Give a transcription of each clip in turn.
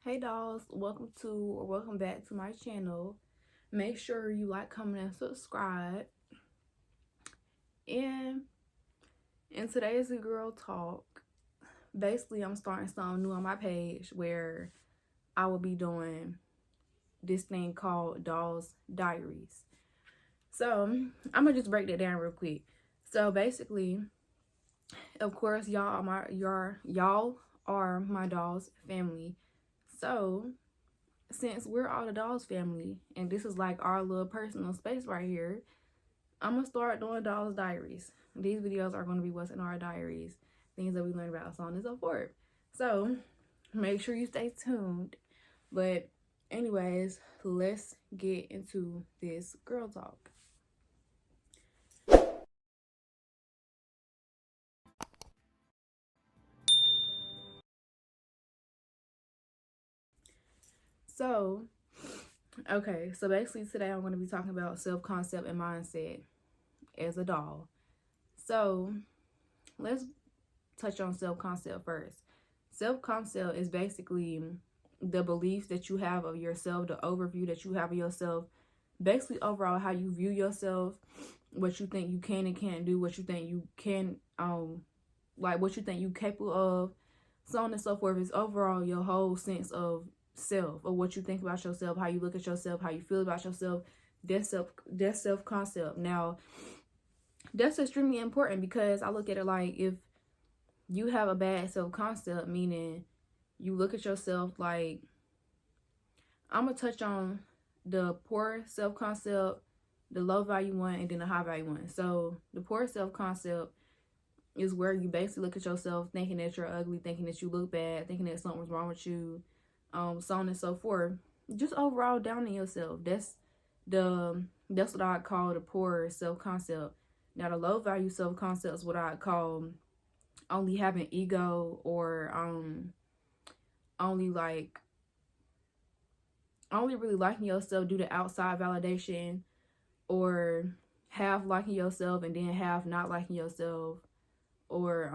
Hey dolls, welcome back to my channel. Make sure you like, comment, and subscribe. And in today's girl talk, basically I'm starting something new on my page where I will be doing this thing called Dolls Diaries. So I'm gonna just break that down real quick. So basically, of course, y'all are my dolls family. So since we're all the dolls family and this is like our little personal space right here, I'm gonna start doing dolls diaries. These videos are gonna be what's in our diaries, things that we learn about, so on and so forth. So make sure you stay tuned. But anyways, let's get into this girl talk. So okay, so basically today I'm going to be talking about self-concept and mindset as a doll. So let's touch on self-concept first. Self-concept is basically the beliefs that you have of yourself, the overview that you have of yourself, basically overall how you view yourself, what you think you can and can't do, what you think you can like what you think you capable of, so on and so forth. It's overall your whole sense of self, or what you think about yourself, how you look at yourself, how you feel about yourself. That's self concept. Now that's extremely important because I look at it like, if you have a bad self concept, meaning you look at yourself like, I'm gonna touch on the poor self concept, the low value one, and then the high value one. So the poor self concept is where you basically look at yourself thinking that you're ugly, thinking that you look bad, thinking that something's wrong with you, so on and so forth. Just overall downing yourself. That's what I call the poor self concept. Now the low value self concept is what I call only having ego, or only like only really liking yourself due to outside validation, or half liking yourself and then half not liking yourself, or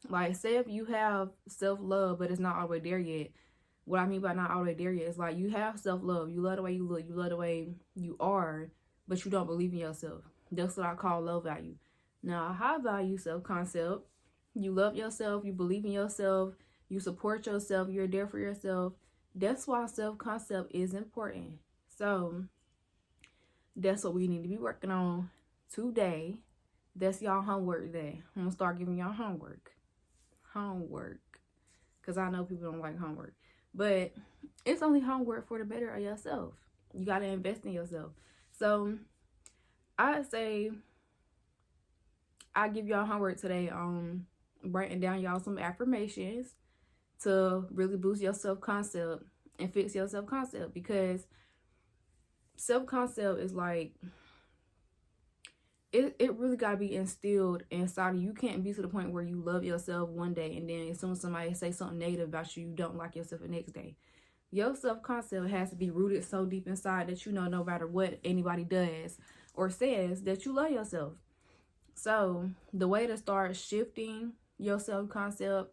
like, say if you have self-love but it's not all the way there yet. What I mean by not all the way there yet is like, you have self-love, you love the way you look, you love the way you are, but you don't believe in yourself. That's what I call low value. Now a high value self-concept, you love yourself, you believe in yourself, you support yourself, you're there for yourself. That's why self-concept is important. So that's what we need to be working on today. That's y'all homework today. I'm gonna start giving y'all homework, because I know people don't like homework, but it's only homework for the better of yourself. You got to invest in yourself. So I'd say I give y'all homework today on writing down y'all some affirmations to really boost your self-concept and fix your self-concept, because self-concept is like, it really got to be instilled inside of you. You can't be to the point where you love yourself one day and then as soon as somebody say something negative about you, you don't like yourself the next day. Your self-concept has to be rooted so deep inside that you know, no matter what anybody does or says, that you love yourself. So the way to start shifting your self-concept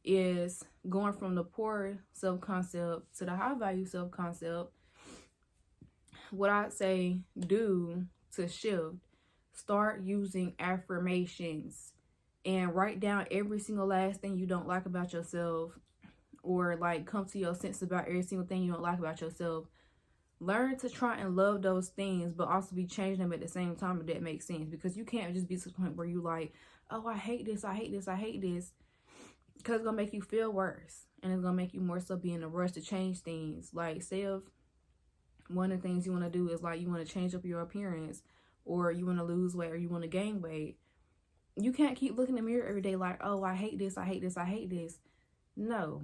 is going from the poor self-concept to the high value self-concept. What I'd say do to shift: start using affirmations and write down every single last thing you don't like about yourself, or like come to your sense about every single thing you don't like about yourself. Learn to try and love those things, but also be changing them at the same time, if that makes sense. Because you can't just be to the point where you like, oh, I hate this, I hate this, I hate this. Because it's going to make you feel worse. And it's going to make you more so be in a rush to change things. Like, say if one of the things you want to do is like, you want to change up your appearance, or you want to lose weight, or you want to gain weight. You can't keep looking in the mirror every day like, oh, I hate this, I hate this, I hate this. No.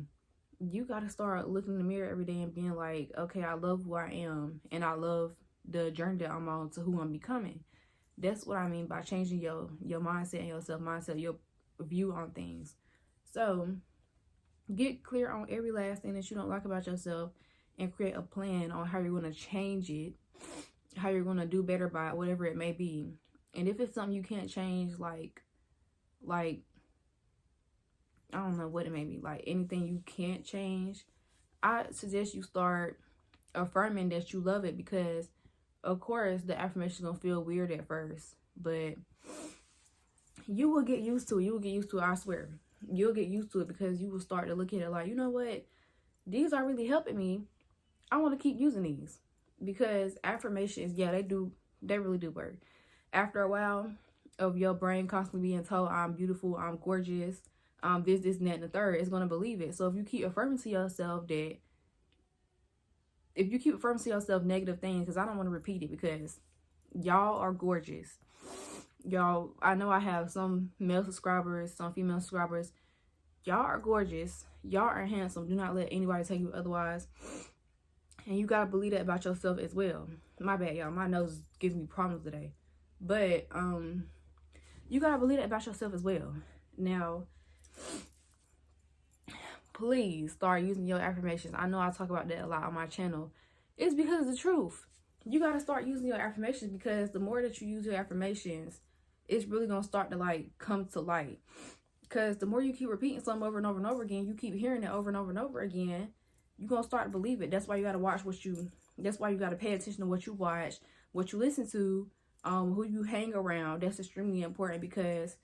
You got to start looking in the mirror every day and being like, okay, I love who I am, and I love the journey that I'm on to who I'm becoming. That's what I mean by changing your mindset and your self-mindset, your view on things. So get clear on every last thing that you don't like about yourself and create a plan on how you're going to change it, how you're going to do better by it, whatever it may be. And if it's something you can't change, like I don't know what it may be, like anything you can't change, I suggest you start affirming that you love it, because of course the affirmation is gonna feel weird at first, but you will get used to it. You will get used to it, I swear. You'll get used to it, because you will start to look at it like, you know what, these are really helping me. I want to keep using these, because affirmations, yeah, they really do work. After a while of your brain constantly being told, I'm beautiful, I'm gorgeous, this, and that, and the third, it's going to believe it. So if you keep affirming to yourself negative things, because I don't want to repeat it, because y'all are gorgeous. Y'all, I know I have some male subscribers, some female subscribers. Y'all are gorgeous. Y'all are handsome. Do not let anybody tell you otherwise. And you gotta believe that about yourself as well. My bad, y'all. My nose is giving me problems today. But you gotta believe that about yourself as well. Now, please start using your affirmations. I know I talk about that a lot on my channel. It's because of the truth. You gotta start using your affirmations, because the more that you use your affirmations, it's really gonna start to like come to light. Because the more you keep repeating something over and over and over again, you keep hearing it over and over and over again, you're gonna start to believe it. That's why you gotta watch that's why you gotta pay attention to what you watch, what you listen to, who you hang around. That's extremely important, because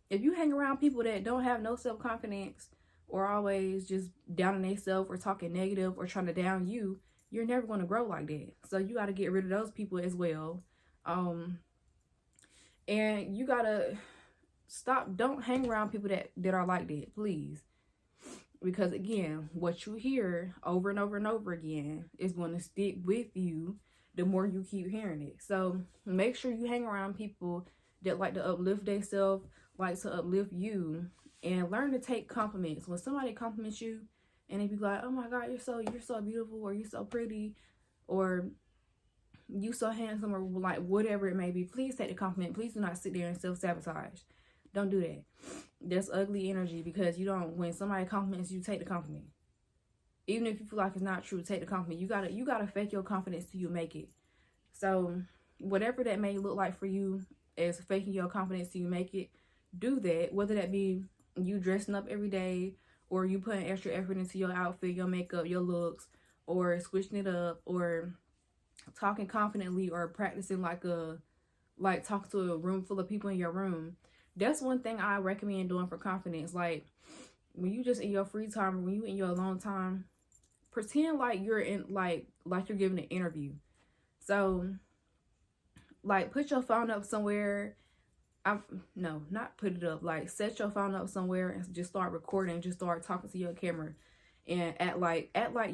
if you hang around people that don't have no self-confidence, or always just downing themselves or talking negative or trying to down you, you're never going to grow like that. So you got to get rid of those people as well. And you got to don't hang around people that are like that, please. Because again, what you hear over and over and over again is going to stick with you the more you keep hearing it. So make sure you hang around people that like to uplift themselves, like to uplift you, and learn to take compliments. When somebody compliments you and they be like, oh my God, you're so beautiful, or you're so pretty, or you so handsome, or like whatever it may be, please take the compliment. Please do not sit there and self-sabotage. Don't do that. That's ugly energy, because when somebody compliments you, take the compliment. Even if you feel like it's not true, take the compliment. You gotta fake your confidence till you make it. So whatever that may look like for you as faking your confidence till you make it, do that. Whether that be you dressing up every day, or you putting extra effort into your outfit, your makeup, your looks, or switching it up, or talking confidently, or practicing like talking to a room full of people in your room. That's one thing I recommend doing for confidence. Like when you just in your free time, or when you in your alone time, pretend like you're in like you're giving an interview. So like put your phone up somewhere. Not put it up. Like set your phone up somewhere and just start recording. Just start talking to your camera, and act like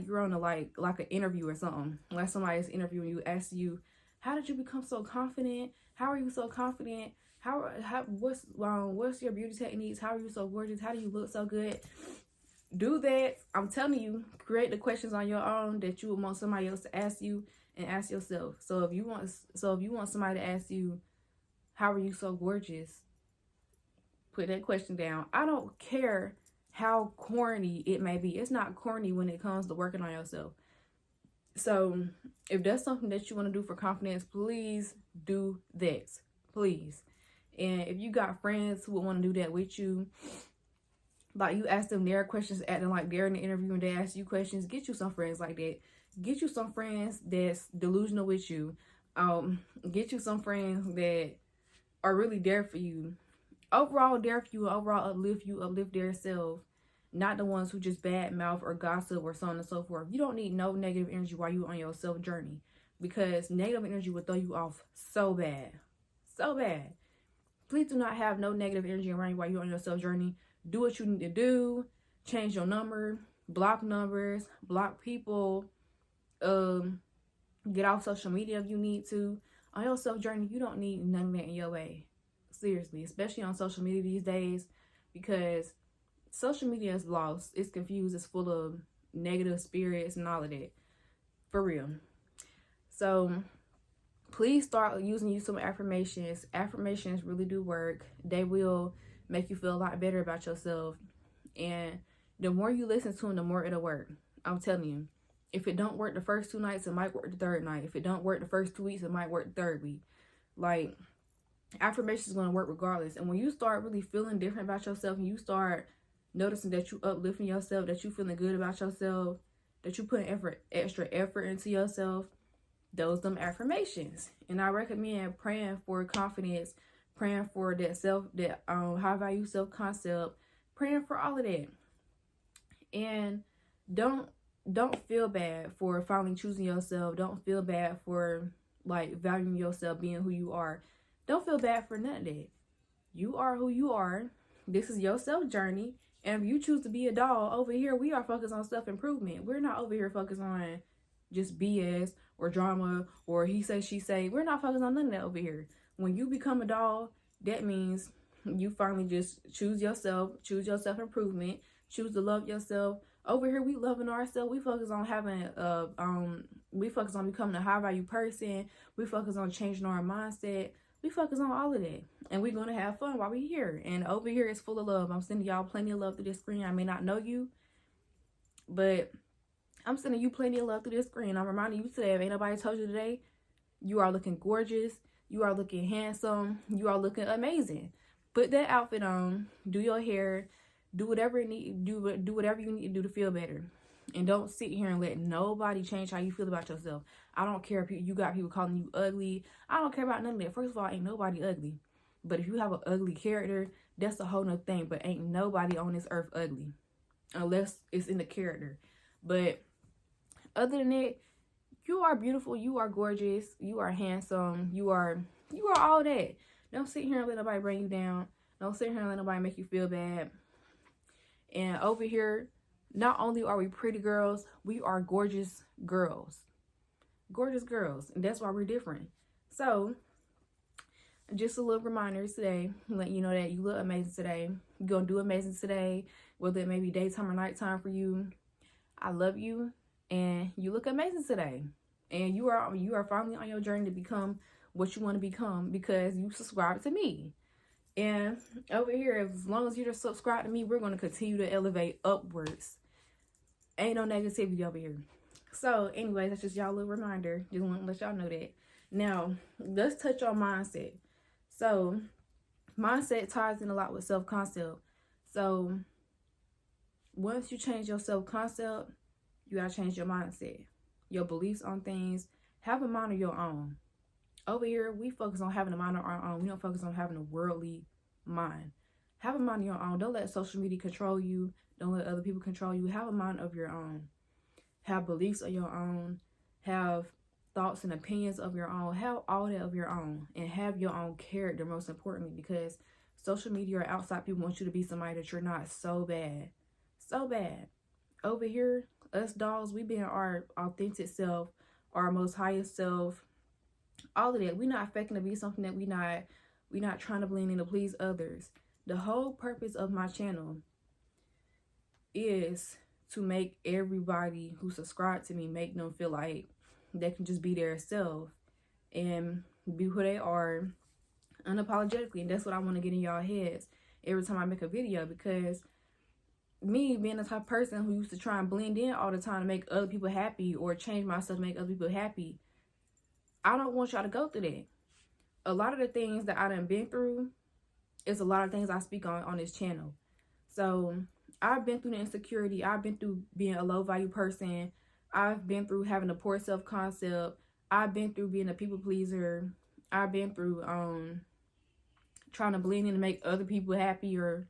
you're on a like an interview or something. Like somebody's interviewing you, asks you, how did you become so confident? How are you so confident? What's your beauty techniques? How are you so gorgeous? How do you look so good? Do that. I'm telling you, create the questions on your own that you would want somebody else to ask you, and ask yourself. So if you want somebody to ask you, how are you so gorgeous? Put that question down. I don't care how corny it may be. It's not corny when it comes to working on yourself. So if that's something that you want to do for confidence, please do that. Please. And if you got friends who would want to do that with you, like you ask them their questions, acting like they're in the interview and they ask you questions, get you some friends like that. Get you some friends that's delusional with you. Get you some friends that are really there for you. Overall there for you, overall uplift their self. Not the ones who just bad mouth or gossip or so on and so forth. You don't need no negative energy while you're on your self journey, because negative energy will throw you off so bad. So bad. Please do not have no negative energy around you while you're on your self journey. Do what you need to do. Change your number. Block numbers. Block people. Get off social media if you need to. On your self journey, you don't need none of that in your way. Seriously, especially on social media these days, because social media is lost. It's confused. It's full of negative spirits and all of that. For real. So please start using some affirmations. Affirmations really do work. They will make you feel a lot better about yourself. And the more you listen to them, the more it'll work. I'm telling you. If it don't work the first 2 nights, it might work the third night. If it don't work the first 2 weeks, it might work the third week. Like, affirmation is going to work regardless. And when you start really feeling different about yourself, and you start noticing that you uplifting yourself, that you feeling good about yourself, that you putting extra effort into yourself. Those them affirmations. And I recommend praying for confidence, praying for that high value self concept, praying for all of that. And don't feel bad for finally choosing yourself. Don't feel bad for like valuing yourself, being who you are. Don't feel bad for none of that. You are who you are. This is your self journey. And if you choose to be a doll, over here we are focused on self improvement. We're not over here focused on just BS or drama or he say she say. We're not focused on none of that over here. When you become a doll, that means you finally just choose yourself, choose your self improvement, choose to love yourself. Over here we loving ourselves. We focus on having we focus on becoming a high value person. We focus on changing our mindset. We focus on all of that. And we're going to have fun while we're here. And over here it's full of love. I'm sending y'all plenty of love through this screen. I may not know you, but I'm sending you plenty of love through this screen. I'm reminding you today, if ain't nobody told you today, you are looking gorgeous. You are looking handsome. You are looking amazing. Put that outfit on. Do your hair. Do whatever you need. Do whatever you need to do to feel better. And don't sit here and let nobody change how you feel about yourself. I don't care if you got people calling you ugly. I don't care about none of that. First of all, ain't nobody ugly. But if you have an ugly character, that's a whole nother thing. But ain't nobody on this earth ugly. Unless it's in the character. But other than that, you are beautiful. You are gorgeous. You are handsome. You are all that. Don't sit here and let nobody bring you down. Don't sit here and let nobody make you feel bad. And over here, not only are we pretty girls, we are gorgeous girls. Gorgeous girls. And that's why we're different. So, just a little reminder today, let you know that you look amazing today. You're going to do amazing today, whether it may be daytime or nighttime for you. I love you, and you look amazing today. And you are finally on your journey to become what you want to become because you subscribe to me. And over here, as long as you just subscribe to me, we're going to continue to elevate upwards. Ain't no negativity over here. So, anyways, that's just y'all little reminder. Just want to let y'all know that. Now, let's touch on mindset. So, mindset ties in a lot with self-concept. So, once you change your self-concept, you got to change your mindset. Your beliefs on things. Have a mind of your own. Over here, we focus on having a mind of our own. We don't focus on having a worldly mind. Have a mind of your own. Don't let social media control you. Don't let other people control you. Have a mind of your own. Have beliefs of your own. Have thoughts and opinions of your own. Have all that of your own. And have your own character, most importantly, because social media or outside people want you to be somebody that you're not so bad. So bad. Over here, us dolls, we being our authentic self, our most highest self, all of that. We're not faking to be something that we're not trying to blend in to please others. The whole purpose of my channel is to make everybody who subscribe to me, make them feel like they can just be their self and be who they are unapologetically. And that's what I want to get in y'all heads every time I make a video, because me being the type of person who used to try and blend in all the time to make other people happy or change myself to make other people happy, I don't want y'all to go through that. A lot of the things that I done been through is a lot of things I speak on this channel. So I've been through the insecurity. I've been through being a low value person. I've been through having a poor self-concept. I've been through being a people pleaser. I've been through trying to blend in to make other people happy or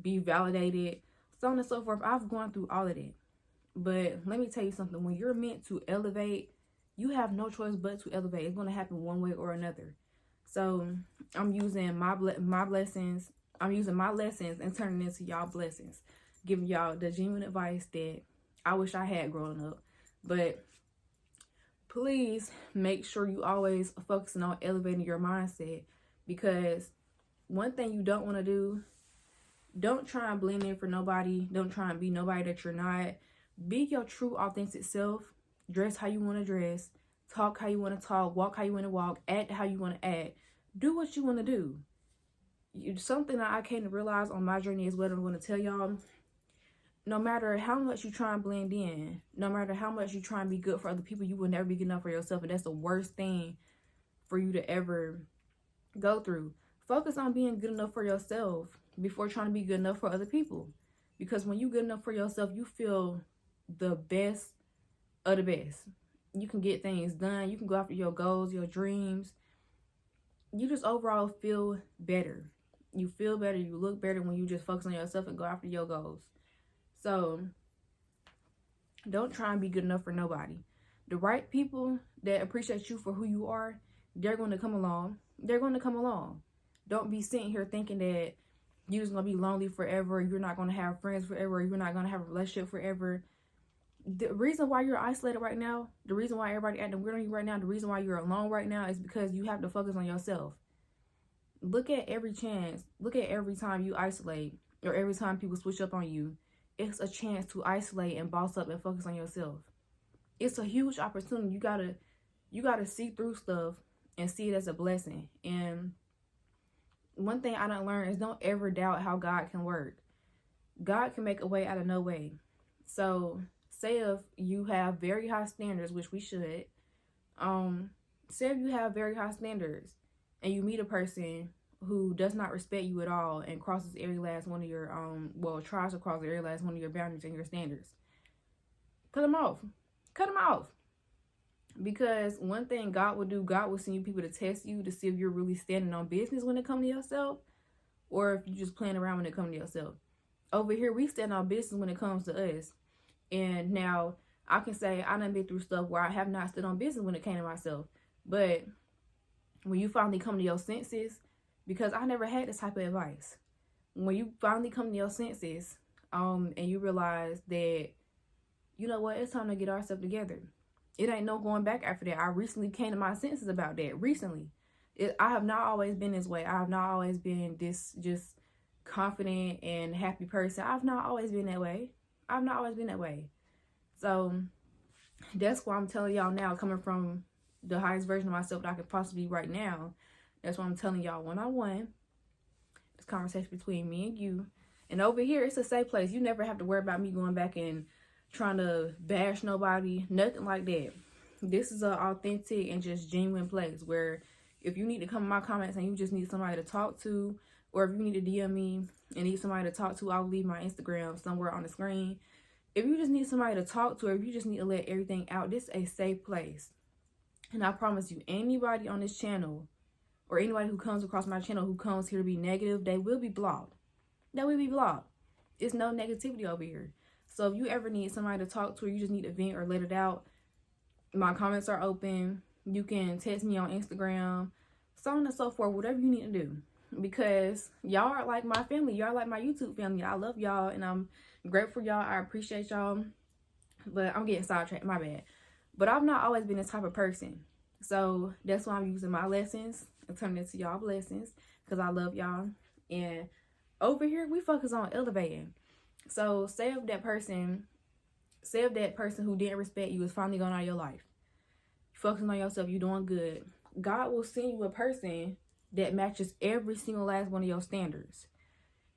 be validated, so on and so forth. I've gone through all of that. But let me tell you something. When you're meant to elevate, you have no choice but to elevate. It's going to happen one way or another. So I'm using my blessings. I'm using my lessons and turning into y'all blessings, giving y'all the genuine advice that I wish I had growing up. But please make sure you always focusing on elevating your mindset, because one thing you don't want to do, don't try and blend in for nobody. Don't try and be nobody that you're not. Be your true, authentic self. Dress how you want to dress. Talk how you want to talk. Walk how you want to walk. Act how you want to act. Do what you want to do. Something that I came to realize on my journey is what I'm going to tell y'all. No matter how much you try and blend in, no matter how much you try and be good for other people, you will never be good enough for yourself. And that's the worst thing for you to ever go through. Focus on being good enough for yourself. before trying to be good enough for other people. Because when you good enough for yourself, you feel the best of the best. You can get things done. You can go after your goals, your dreams. You just overall feel better. You feel better. You look better when you just focus on yourself and go after your goals. So don't try and be good enough for nobody. The right people that appreciate you for who you are, they're going to come along. They're going to come along. Don't be sitting here thinking that you're just going to be lonely forever. You're not going to have friends forever. You're not going to have a relationship forever. The reason why you're isolated right now, the reason why everybody acting weird on you right now, the reason why you're alone right now is because you have to focus on yourself. Look at every chance. Look at every time you isolate or every time people switch up on you. It's a chance to isolate and boss up and focus on yourself. It's a huge opportunity. You gotta see through stuff and see it as a blessing. And one thing I done learned is don't ever doubt how God can work. God can make a way out of no way. So say if you have very high standards, which we should, say if you have very high standards and you meet a person who does not respect you at all and crosses every last one of your tries to cross every last one of your boundaries and your standards, cut them off. Because one thing God will do, God will send you people to test you to see if you're really standing on business when it comes to yourself, or if you're just playing around when it comes to yourself. Over here, we stand on business when it comes to us. And now I can say I done been through stuff where I have not stood on business when it came to myself. But when you finally come to your senses, because I never had this type of advice. When you finally come to your senses, and you realize that, you know what, it's time to get ourselves together. It ain't no going back after that. I recently came to my senses about that. Recently. I have not always been this way. I have not always been this just confident and happy person. I've not always been that way. So that's why I'm telling y'all now, coming from the highest version of myself that I could possibly be right now. That's why I'm telling y'all one-on-one. This conversation between me and you. And over here, it's a safe place. You never have to worry about me going back and trying to bash nobody. Nothing like that. This is an authentic and just genuine place where if you need to come in my comments and you just need somebody to talk to, or if you need to DM me and need somebody to talk to, I'll leave my Instagram somewhere on the screen. If you just need somebody to talk to, or if you just need to let everything out, this is a safe place. And I promise you, anybody on this channel, or anybody who comes across my channel who comes here to be negative, they will be blocked. There's no negativity over here. So if you ever need somebody to talk to, or you just need to vent or let it out, my comments are open. You can text me on Instagram, so on and so forth, whatever you need to do. Because y'all are like my family. Y'all like my YouTube family. I love y'all, and I'm grateful for y'all. I appreciate y'all. But I'm getting sidetracked, my bad. But I've not always been this type of person. So that's why I'm using my lessons and turning it into y'all blessings, because I love y'all. And over here, we focus on elevating. So say if that person who didn't respect you is finally gone out of your life, focusing on yourself, you're doing good. God will send you a person that matches every single last one of your standards.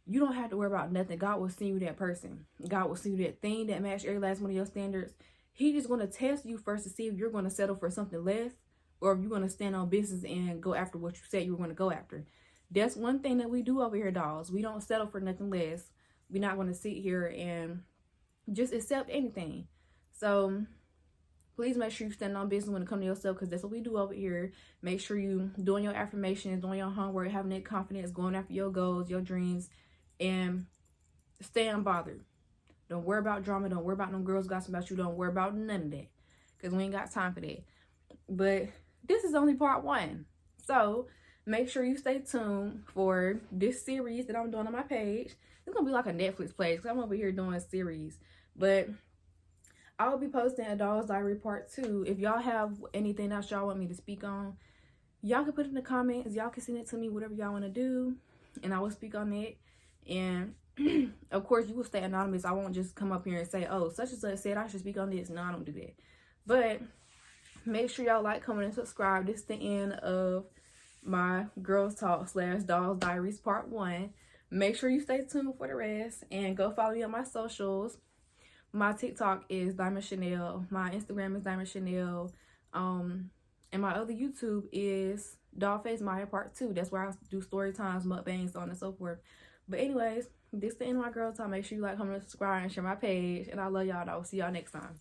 You don't have to worry about nothing. God will send you that person. God will send you that thing that matches every last one of your standards. He's just going to test you first to see if you're going to settle for something less, or if you're going to stand on business and go after what you said you were going to go after. That's one thing that we do over here, dolls. We don't settle for nothing less. We're not going to sit here and just accept anything. So please make sure you stand on business when it comes to yourself, because that's what we do over here. Make sure you doing your affirmations, doing your homework, having that confidence, going after your goals, your dreams, and stay unbothered. Don't worry about drama. Don't worry about no girls gossiping about you. Don't worry about none of that, because we ain't got time for that. But this is only part 1. So make sure you stay tuned for this series that I'm doing on my page. It's going to be like a Netflix place, because I'm over here doing a series. But I'll be posting a Doll's Diary Part 2. If y'all have anything else y'all want me to speak on, y'all can put it in the comments. Y'all can send it to me, whatever y'all want to do, and I will speak on it. And of course, you will stay anonymous. I won't just come up here and say, oh, such and such said I should speak on this. No, I don't do that. But make sure y'all like, comment, and subscribe. This is the end of my Girls Talk / Doll's Diaries Part 1. Make sure you stay tuned for the rest, and go follow me on my socials. My TikTok is Diamond Chanel. My Instagram is Diamond Chanel. And my other YouTube is Dollface Maya Part 2. That's where I do story times, mukbangs, so on and so forth. But anyways, this is the end of my girl talk. Make sure you like, comment, subscribe, and share my page. And I love y'all, and I will see y'all next time.